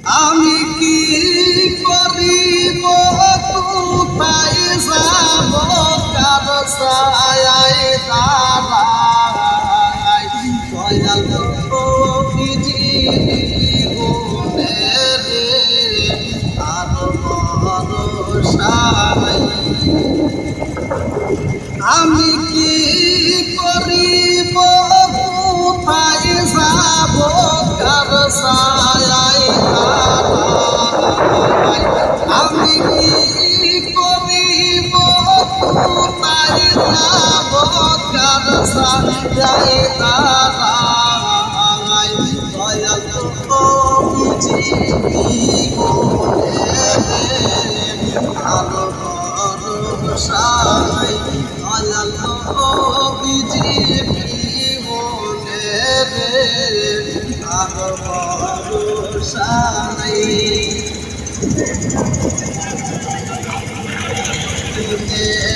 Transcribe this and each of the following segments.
আমি কি করিব কোথায় যাব কার ছায়ায় দাঁড়াই দয়াল জীবনে রে আর ভরসাই আমি কি করিব কোথায় যাব কার ছায়ায় দাঁড়াই আমি কি করিব কোথায় যাব কার ছায়ায় দাঁড়াই দয়াল জীবনে ভালো ভরসাই দয়াল জীবনে রে ভালো ভরসাই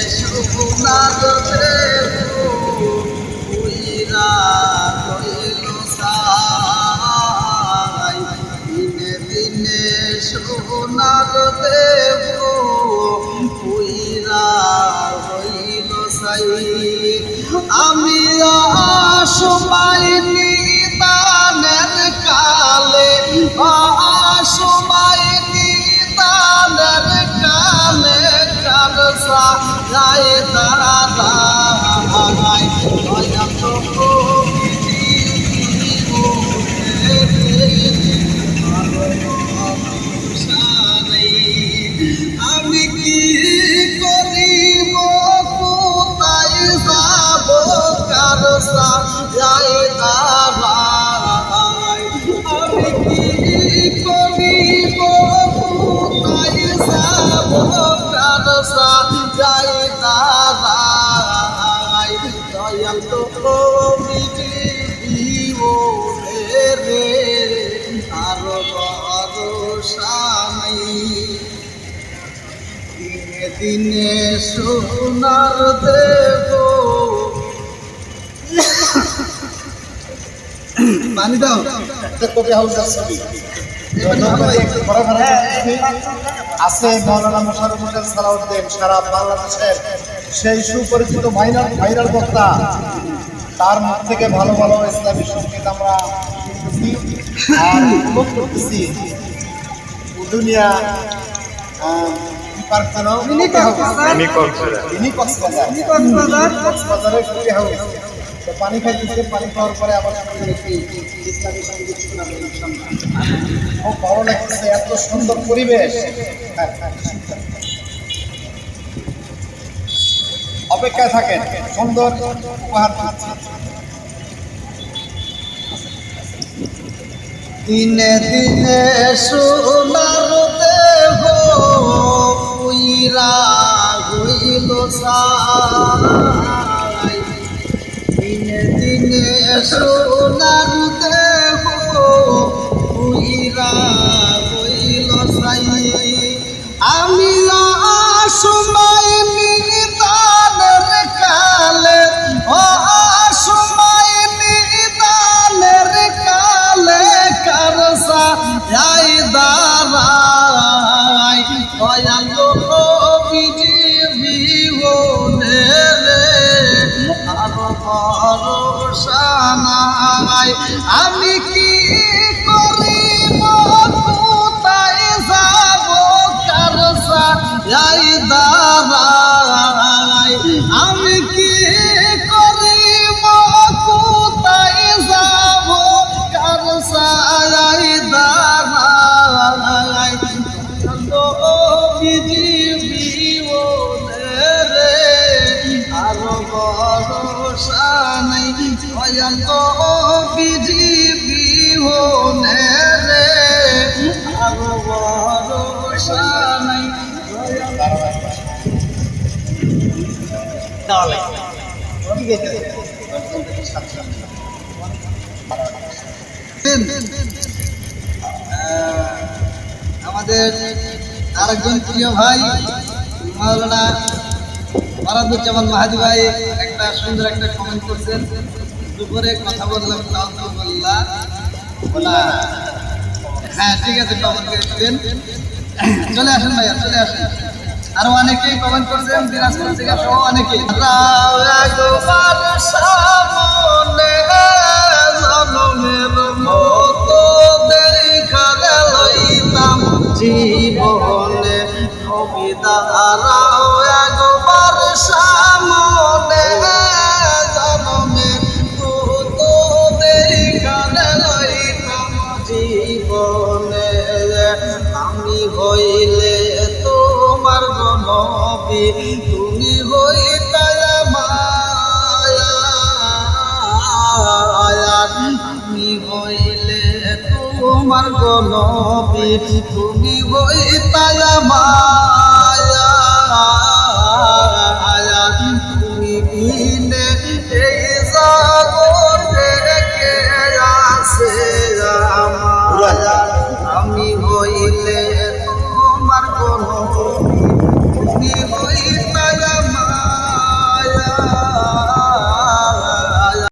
সোনার দেব উইরা হইল সাই দিনে দিনে সোনার দেব উইরা হইল সাই আমি সময় নিদানের কালে সময় নিদানের কালে কারসা যায় দাঁড়ায় দয়া তো আমি কি করিব কোথায় যাব কারসা যায় দাঁড়ায় আমি কি করিব কোথায় যাব কারসা যায় দাঁড়ায় দয়াল তো জীবনে রে আর ভরসা নাই দিনে দিনে সোনার দেব পানি দাও কবি হাউস ছবি আছে মৌলানা মোশাররফ হোসেন সালাউদ্দিন সারা বাংলাদেশের সেই সুপরিচিত ভাইরাল বক্তা তার মুখ থেকে ভালো ভালো ইসলামী সংগীত আমরা করতেছি দুনিয়া পানি খাইতেছে পানি খাওয়ার পরে আবার ইসলামী সংগীত শোনাবে খুব ভালো লাগতেছে এত সুন্দর পরিবেশ অপেক্ষায় থাকেন সুন্দর উপহার দিনে দিনে সোনার দেহ উইরা হইল সাই দিনে দিনে সোনার দেহ উইরা হইল সাই আমি সময় নিদানের কালে সময় নিদানের কালে কারসা যাই দাঁড়াই দয়াল জীবনে রে আর ভরসা নাই আমি কি করিব কোথায় যাব কারসা যাই দাঁড়াই আমি কি করিব কোথায় যাব কারসা যাই দাঁড়াই জীবনে রে আর ভরসা নাই দয়াল জীবনে রে আর ভরসা নাই আমাদের আরেকজন প্রিয় ভাই মাওলানা মারাদুজ্জামান মাহাদি ভাই একটা সুন্দর একটা কমেন্ট করছেন দুপুরে কথা বললাম আলহামদুলিল্লাহ হ্যাঁ ঠিক আছে, কমেন্ট করে দিবেন। চলে আসেন ভাইয়া, চলে আসেন। আরো অনেকেই কমেন্ট করছেন, দিনাজপুর থেকে সহ অনেকেই। একবার সামনে জনমের মতো দেখা লইতাম জীবনে, নবিদারাও একবার সামনে জনমের মতো দেখা লইতাম জীবনে। আমি হইলে তোমার নবী, তুমি হইতা মায়া। আমি হইলে তোমার নবী, তুমি হইতা মায়া।